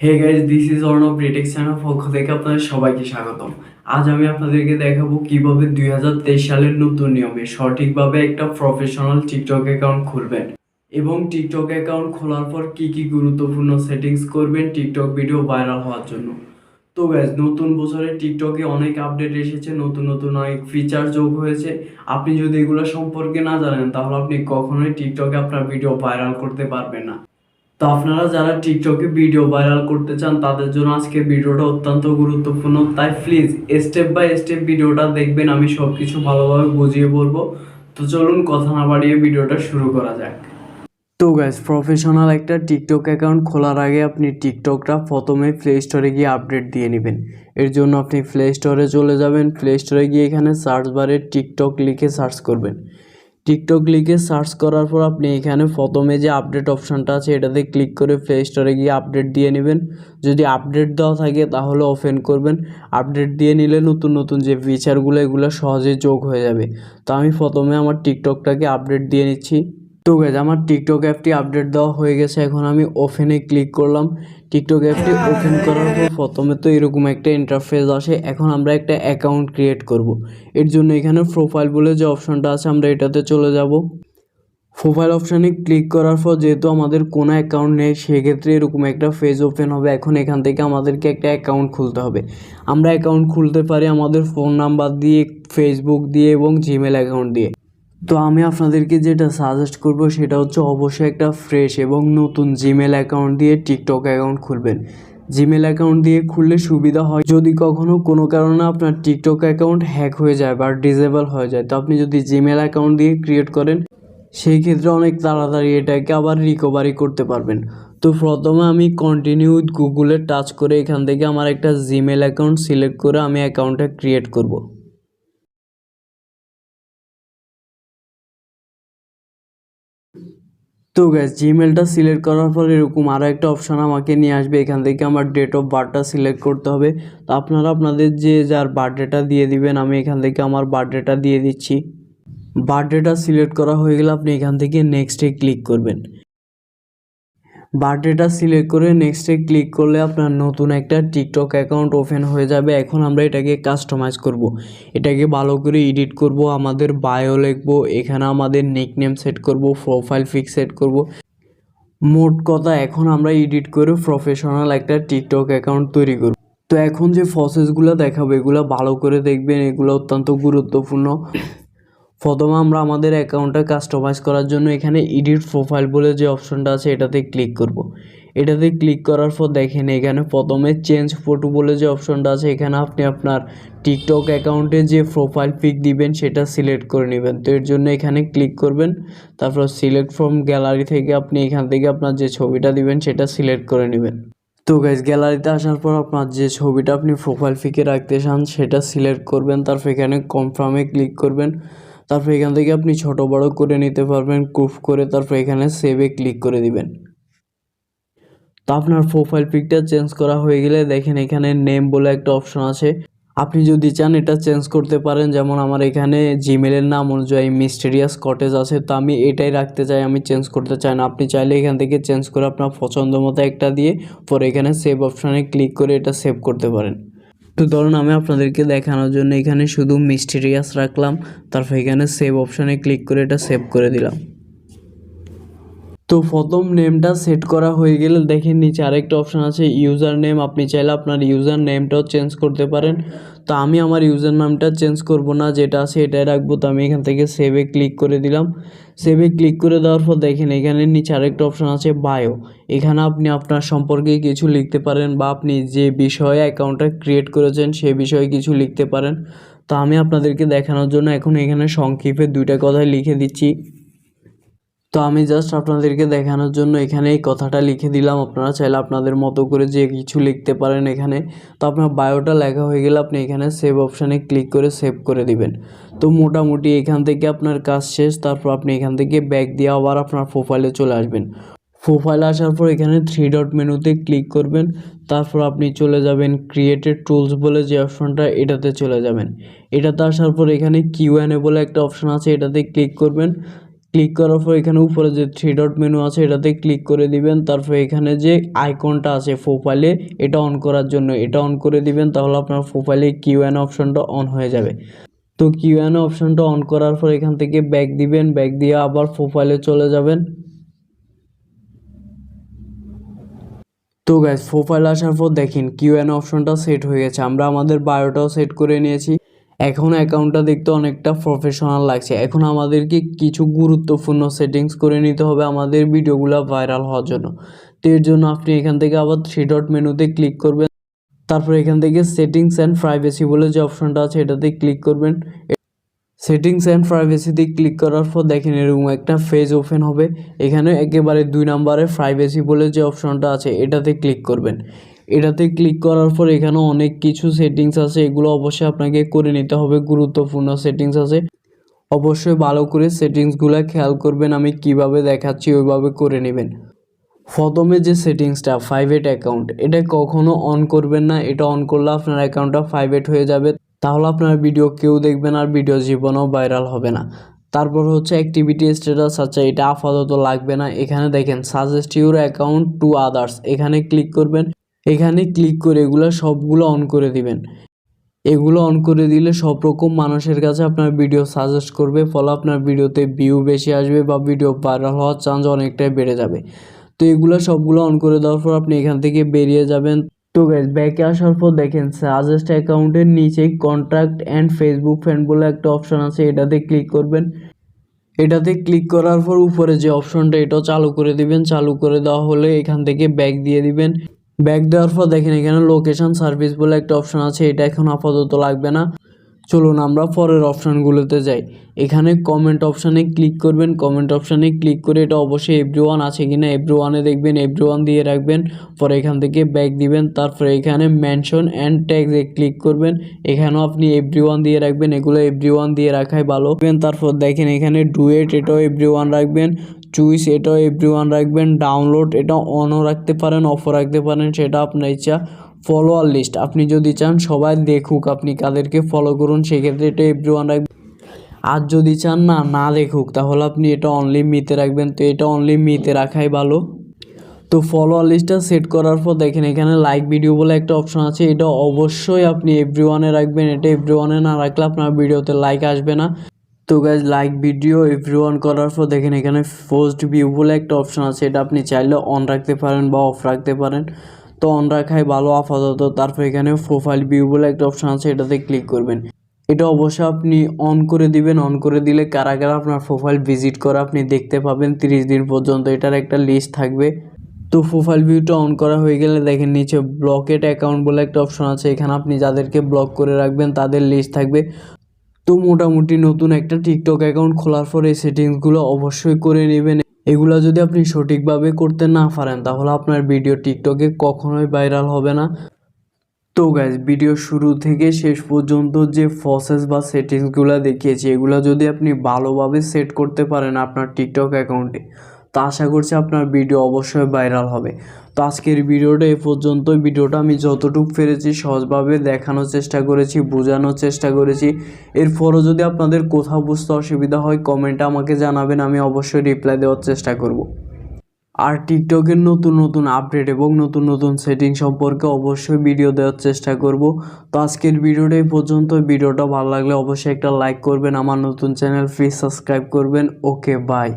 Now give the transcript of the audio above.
Hey guys, this is Arnab retake channel পক্ষ থেকে আপনাদের সবাইকে স্বাগতম। আজ আমি আপনাদেরকে দেখাবো কিভাবে 2023 সালের নতুন নিয়মে সঠিকভাবে একটা প্রফেশনাল টিকটক অ্যাকাউন্ট খুলবেন এবং টিকটক অ্যাকাউন্ট খোলার পর কি কি গুরুত্বপূর্ণ সেটিংস করবেন টিকটক ভিডিও ভাইরাল হওয়ার জন্য। তো গাইজ, নতুন বছরে টিকটকে অনেক আপডেট এসেছে, নতুন নতুন অনেক ফিচার যোগ হয়েছে। আপনি যদি এগুলো সম্পর্কে না জানেন তাহলে আপনি কখনোই টিকটকে আপনার ভিডিও ভাইরাল করতে পারবেন না। তো আপনারা যারা টিকটকে ভিডিও ভাইরাল করতে চান তাদের জন্য আজকে ভিডিওটা অত্যন্ত গুরুত্বপূর্ণ, তাই প্লিজ স্টেপ বাই স্টেপ ভিডিওটা দেখবেন। আমি সব কিছু ভালোভাবে বুঝিয়ে বলবো। তো চলুন কথা না বাড়িয়ে ভিডিওটা শুরু করা যাক। তো গাইস, প্রফেশনাল একটা টিকটক অ্যাকাউন্ট খোলার আগে আপনি টিকটকটা প্রথমে প্লে স্টোরে গিয়ে আপডেট দিয়ে নেবেন। এর জন্য আপনি প্লে স্টোরে চলে যাবেন। প্লে স্টোরে গিয়ে এখানে সার্চ বারে টিকটক লিখে সার্চ করবেন। টিকটক লিখে সার্চ করার পর আপনি এখানে প্রথমে যে আপডেট অপশানটা আছে এটাতে ক্লিক করে প্লে স্টোরে গিয়ে আপডেট দিয়ে নেবেন। যদি আপডেট দেওয়া থাকে তাহলে ওপেন করবেন। আপডেট দিয়ে নিলে নতুন নতুন যে ফিচারগুলো এগুলো সহজে যোগ হয়ে যাবে। তো আমি প্রথমে আমার টিকটকটাকে আপডেট দিয়ে নিচ্ছি। তো গাইজ, আমার টিকটক অ্যাপটি আপডেট দেওয়া হয়ে গেছে। এখন আমি ওপেনে ক্লিক করলাম। টিকটক অ্যাপটি ওপেন করার পর প্রথমে তো এরকম একটা ইন্টারফেস আসে। এখন আমরা একটা অ্যাকাউন্ট ক্রিয়েট করব। এর জন্য এখানে প্রোফাইল বলে যে অপশনটা আছে আমরা এটাতে চলে যাব। প্রোফাইল অপশানে ক্লিক করার পর যেহেতু আমাদের কোনো অ্যাকাউন্ট নেই সেক্ষেত্রে এরকম একটা পেজ ওপেন হবে। এখন এখান থেকে আমাদেরকে একটা অ্যাকাউন্ট খুলতে হবে। আমরা অ্যাকাউন্ট খুলতে পারি আমাদের ফোন নাম্বার দিয়ে, ফেসবুক দিয়ে এবং জিমেল অ্যাকাউন্ট দিয়ে। তো আমি আপনাদেরকে যেটা সাজেস্ট করব সেটা হচ্ছে অবশ্যই একটা ফ্রেশ এবং নতুন জিমেল অ্যাকাউন্ট দিয়ে টিকটক অ্যাকাউন্ট খুলবেন। জিমেল অ্যাকাউন্ট দিয়ে খুললে সুবিধা হয়, যদি কখনো কোনো কারণে আপনার টিকটক অ্যাকাউন্ট হ্যাক হয়ে যায় বা ডিসেবল হয়ে যায়, তো আপনি যদি জিমেল অ্যাকাউন্ট দিয়ে ক্রিয়েট করেন সেই ক্ষেত্রে অনেক তাড়াতাড়ি এটাকে আবার রিকভারি করতে পারবেন। তো প্রথমে আমি কন্টিনিউ উইথ গুগলে টাচ করে এখান থেকে আমার একটা জিমেল অ্যাকাউন্ট সিলেক্ট করে আমি অ্যাকাউন্টটা ক্রিয়েট করব। তো গ্যাস, জিমেলটা সিলেক্ট করার পর এরকম আরও একটা অপশান আমাকে নিয়ে আসবে। এখান থেকে আমার ডেট অফ বার্থটা সিলেক্ট করতে হবে। তো আপনারা আপনাদের যে যার বার্থডেটা দিয়ে দিবেন। আমি এখান থেকে আমার বার্থডেটা দিয়ে দিচ্ছি। বার্থডেটা সিলেক্ট করা হয়ে গেলে আপনি এখান থেকে নেক্সটে ক্লিক করবেন। বার্থডেটা সিলেক্ট করে নেক্সটে ক্লিক করলে আপনার নতুন একটা টিকটক অ্যাকাউন্ট ওপেন হয়ে যাবে। এখন আমরা এটাকে কাস্টমাইজ করব। এটাকে ভালো করে এডিট করব, আমাদের বায়ো লিখব, এখানে আমাদের নিকনেম সেট করব, প্রোফাইল পিক সেট করব। মোট কথা এখন আমরা এডিট করে প্রফেশনাল একটা টিকটক অ্যাকাউন্ট তৈরি করব। তো এখন যে প্রসেসগুলো দেখাবো এগুলো ভালো করে দেখবেন, এগুলো অত্যন্ত গুরুত্বপূর্ণ। প্রথমে আমরা আমাদের অ্যাকাউন্টটা কাস্টমাইজ করার জন্য এখানে এডিট প্রোফাইল বলে যে অপশনটা আছে এটাতে ক্লিক করব। এটাতে ক্লিক করার পর দেখেন এখানে প্রথমে চেঞ্জ ফটো বলে যে অপশনটা আছে এখানে আপনি আপনার টিকটক অ্যাকাউন্টে যে প্রোফাইল পিক দিবেন সেটা সিলেক্ট করে নেবেন। তো এর জন্য এখানে ক্লিক করবেন। তারপর সিলেক্ট ফ্রম গ্যালারি থেকে আপনি এখান থেকে আপনার যে ছবিটা দিবেন সেটা সিলেক্ট করে নেবেন। তো গাইজ, গ্যালারিতে আসার পর আপনার যে ছবিটা আপনি প্রোফাইল পিকে রাখতে চান সেটা সিলেক্ট করবেন। তারপর এখানে কনফার্মে ক্লিক করবেন। তারপর এখান থেকে আপনি ছোট বড় করে নিতে পারবেন ক্রপ করে। তারপর এখানে সেভে ক্লিক করে দিবেন। তো আপনার প্রোফাইল পিকটা চেঞ্জ করা হয়ে গেলে দেখেন এখানে নেম বলে একটা অপশন আছে। আপনি যদি চান এটা চেঞ্জ করতে পারেন। যেমন আমার এখানে জিমেলের নাম অনুযায়ী মিস্টেরিয়াস কটেজ আছে, তো আমি এটাই রাখতে চাই, আমি চেঞ্জ করতে চাই না। আপনি চাইলে এখান থেকে চেঞ্জ করে আপনার পছন্দ মতো একটা দিয়ে পরে এখানে সেভ অপশানে ক্লিক করে এটা সেভ করতে পারেন। তো ধরুন আমি আপনাদেরকে দেখানোর জন্য এখানে শুধু মিস্টেরিয়াস রাখলাম। তারপর এখানে সেভ অপশানে ক্লিক করে এটা সেভ করে দিলাম। তো প্রথম নেমটা সেট করা হয়ে গেলে দেখেন নিচে আরেকটা অপশান আছে ইউজার নেম। আপনি চাইলে আপনার ইউজার নেমটাও চেঞ্জ করতে পারেন। তো আমি আমার ইউজার নামটা চেঞ্জ করব না, যেটা আছে এটাই রাখবো। তো আমি এখান থেকে সেভে ক্লিক করে দিলাম। সেভে ক্লিক করে দেওয়ার পর দেখেন এখানে নিচে আরেকটা অপশান আছে বায়ো। এখানে আপনি আপনার সম্পর্কে কিছু লিখতে পারেন বা আপনি যে বিষয়ে অ্যাকাউন্টটা ক্রিয়েট করেছেন সে বিষয়ে কিছু লিখতে পারেন। তো আমি আপনাদেরকে দেখানোর জন্য এখন এখানে সংক্ষেপে দুইটা কথাই লিখে দিচ্ছি। তো আমি জাস্ট আপনাদেরকে দেখানোর জন্য এখানে এই কথাটা লিখে দিলাম। আপনারা চাইলে আপনাদের মতো করে যে কিছু লিখতে পারেন এখানে। তো আপনার বায়োটা লেখা হয়ে গেলে আপনি এখানে সেভ অপশানে ক্লিক করে সেভ করে দিবেন। তো মোটামুটি এখান থেকে আপনার কাজ শেষ। তারপর আপনি এখান থেকে ব্যাক দিয়ে আবার আপনার প্রোফাইলে চলে আসবেন। প্রোফাইলে আসার পর এখানে 3 ডট মেনুতে ক্লিক করবেন। তারপর আপনি চলে যাবেন ক্রিয়েটেড টুলস বলে যে অপশনটা এটাতে চলে যাবেন। এটাতে আসার পর এখানে কিউএনএ বলে একটা অপশন আছে এটাতে ক্লিক করবেন। ক্লিক করার পর এখানে উপরে যে থ্রি ডট মেনু আছে এটাতে ক্লিক করে দিবেন। তারপর এখানে যে আইকনটা আছে প্রোফাইলে এটা অন করার জন্য এটা অন করে দিবেন, তাহলে আপনার প্রোফাইলে কিউএন অপশনটা অন হয়ে যাবে। তো কিউএন অপশনটা অন করার পর এখান থেকে ব্যাক দিবেন, ব্যাক দিয়ে আবার প্রোফাইলে চলে যাবেন। তো গাইস প্রোফাইল আসার পর দেখেন কিউএন অপশনটা সেট হয়ে গেছে, আমরা আমাদের বায়োটাও সেট করে নিয়েছি। এখন অ্যাকাউন্টটা দেখতে অনেকটা প্রফেশনাল লাগছে। এখন আমাদেরকে কিছু গুরুত্বপূর্ণ সেটিংস করে নিতে হবে আমাদের ভিডিওগুলো ভাইরাল হওয়ার জন্য। তো এর জন্য আপনি এখান থেকে আবার থ্রি ডট মেনুতে ক্লিক করবেন, তারপর এখান থেকে সেটিংস অ্যান্ড প্রাইভেসি বলে যে অপশনটা আছে এটাতে ক্লিক করবেন। সেটিংস অ্যান্ড প্রাইভেসিতে ক্লিক করার পর দেখেন এরকম একটা পেজ ওপেন হবে। এখানে একেবারে 2 নম্বরে প্রাইভেসি বলে যে অপশনটা আছে এটাতে ক্লিক করবেন। এটাতে ক্লিক করার পর এখানে অনেক কিছু সেটিংস আছে, এগুলো অবশ্যই আপনাকে করে নিতে হবে, গুরুত্বপূর্ণ সেটিংস আছে। অবশ্যই ভালো করে সেটিংসগুলো খেয়াল করবেন, আমি কিভাবে দেখাচ্ছি ওইভাবে করে নেবেন। প্রথমে যে সেটিংসটা প্রাইভেট অ্যাকাউন্ট, এটা কখনো অন করবেন না। এটা অন করলে আপনার অ্যাকাউন্টটা প্রাইভেট হয়ে যাবে, তাহলে আপনার ভিডিও কেউ দেখবে না আর ভিডিও জীবনেও ভাইরাল হবে না। তারপর হচ্ছে অ্যাক্টিভিটি স্ট্যাটাস, আচ্ছা এটা আপাতত লাগবে না। এখানে দেখেন suggest your account to others, এখানে ক্লিক করবেন। এখানে ক্লিক করে এগুলো সবগুলো অন করে দিবেন। এগুলো অন করে দিলে সব রকম মানুষের কাছে আপনার ভিডিও সাজেস্ট করবে, ফলে আপনার ভিডিওতে ভিউ বেশি আসবে বা ভিডিও ভাইরাল হওয়ার চান্স অনেকটাই বেড়ে যাবে। তো এগুলো সবগুলো অন করে দেওয়ার পর আপনি এখান থেকে বেরিয়ে যাবেন। তো গাইস ব্যাকে আসার পর দেখেন সাজেস্ট অ্যাকাউন্টের নিচে কন্ট্যাক্ট অ্যান্ড ফেসবুক ফ্রেন্ড বলে একটা অপশন আছে, এটাতে ক্লিক করবেন। এটাতে ক্লিক করার পর উপরে যে অপশনটা এটাও চালু করে দিবেন। চালু করে দেওয়া হলে এখান থেকে ব্যাক দিয়ে দিবেন। ব্যাক দেওয়ার পর দেখেন এখানে লোকেশন সার্ভিস বলে একটা অপশন আছে, এটা এখন আপাতত লাগবে না। চলুন আমরা পরের অপশানগুলোতে যাই। এখানে কমেন্ট অপশানে ক্লিক করবেন। কমেন্ট অপশানে ক্লিক করে এটা অবশ্যই এভরিওয়ান আছে কিনা এভরিওয়ানে দেখবেন, এভরিওয়ান দিয়ে রাখবেন। পরে এখান থেকে ব্যাক দিবেন, তারপরে এখানে মেনশন অ্যান্ড ট্যাগসে ক্লিক করবেন। এখানেও আপনি এভরিওয়ান দিয়ে রাখবেন, এগুলো এভরিওয়ান দিয়ে রাখাই ভালো। তারপর দেখেন এখানে ডুয়েট এটাও এভরিওয়ান রাখবেন, চুইস এটাও এভরিওয়ান রাখবেন, ডাউনলোড এটা অনও রাখতে পারেন অফও রাখতে পারেন, সেটা আপনার ইচ্ছা। ফলোয়ার লিস্ট আপনি যদি চান সবাই দেখুক আপনি কাদেরকে ফলো করুন, সেক্ষেত্রে এটা এভরিওয়ান রাখবেন। আর যদি চান না দেখুক তাহলে আপনি এটা অনলি মিতে রাখবেন, তো এটা অনলি মিতে রাখাই ভালো। তো ফলোয়ার লিস্টটা সেট করার পর দেখেন এখানে লাইক ভিডিও বলে একটা অপশন আছে, এটা অবশ্যই আপনি এভরিওয়ানে রাখবেন। এটা এভরিওয়ানে না রাখলে আপনার ভিডিওতে লাইক আসবে না। তো গাইজ লাইক ভিডিও এভরিওয়ান করার পর দেখেন এখানে পোস্ট ভিউ বলে একটা অপশন আছে, এটা আপনি চাইলে অন রাখতে পারেন বা অফ রাখতে পারেন, তো অন রাখাই ভালো আপাতত। তারপর এখানে প্রোফাইল ভিউ বলে একটা অপশন আছে, এটাতে ক্লিক করবেন। এটা অবশ্যই আপনি অন করে দিবেন। অন করে দিলে কারা কারা আপনার প্রোফাইল ভিজিট করে আপনি দেখতে পাবেন 30 দিন পর্যন্ত, এটার একটা লিস্ট থাকবে। তো প্রোফাইল ভিউটা অন করা হয়ে গেলে দেখেন নিচে ব্লকেট অ্যাকাউন্ট বলে একটা অপশন আছে, এখানে আপনি যাদেরকে ব্লক করে রাখবেন তাদের লিস্ট থাকবে। তো মোটামুটি নতুন একটা টিকটক অ্যাকাউন্ট খোলার পর এই সেটিংসগুলো অবশ্যই করে নেবেন। এগুলো যদি আপনি সঠিকভাবে করতে না পারেন তাহলে আপনার ভিডিও টিকটকে কখনোই ভাইরাল হবে না। তো গাইজ ভিডিও শুরু থেকে শেষ পর্যন্ত যে প্রসেস বা সেটিংসগুলো দেখিয়েছি এগুলো যদি আপনি ভালোভাবে সেট করতে পারেন আপনার টিকটক অ্যাকাউন্টে, তো আশা করছি আপনার ভিডিও অবশ্যই ভাইরাল হবে। তো আজকের ভিডিওটা এ পর্যন্ত। ভিডিওটা আমি যতটুকু পেরেছি সহজভাবে দেখানোর চেষ্টা করেছি, বোঝানোর চেষ্টা করেছি। এরপরও যদি আপনাদের কোথাও বুঝতে অসুবিধা হয় কমেন্টে আমাকে জানাবেন, আমি অবশ্যই রিপ্লাই দেওয়ার চেষ্টা করব। আর টিকটকের নতুন নতুন আপডেট এবং নতুন নতুন সেটিং সম্পর্কে অবশ্যই ভিডিও দেওয়ার চেষ্টা করব। তো আজকের ভিডিওটা এই পর্যন্ত। ভিডিওটা ভালো লাগলে অবশ্যই একটা লাইক করবেন, আমার নতুন চ্যানেল প্লিজ সাবস্ক্রাইব করবেন। Okay bye.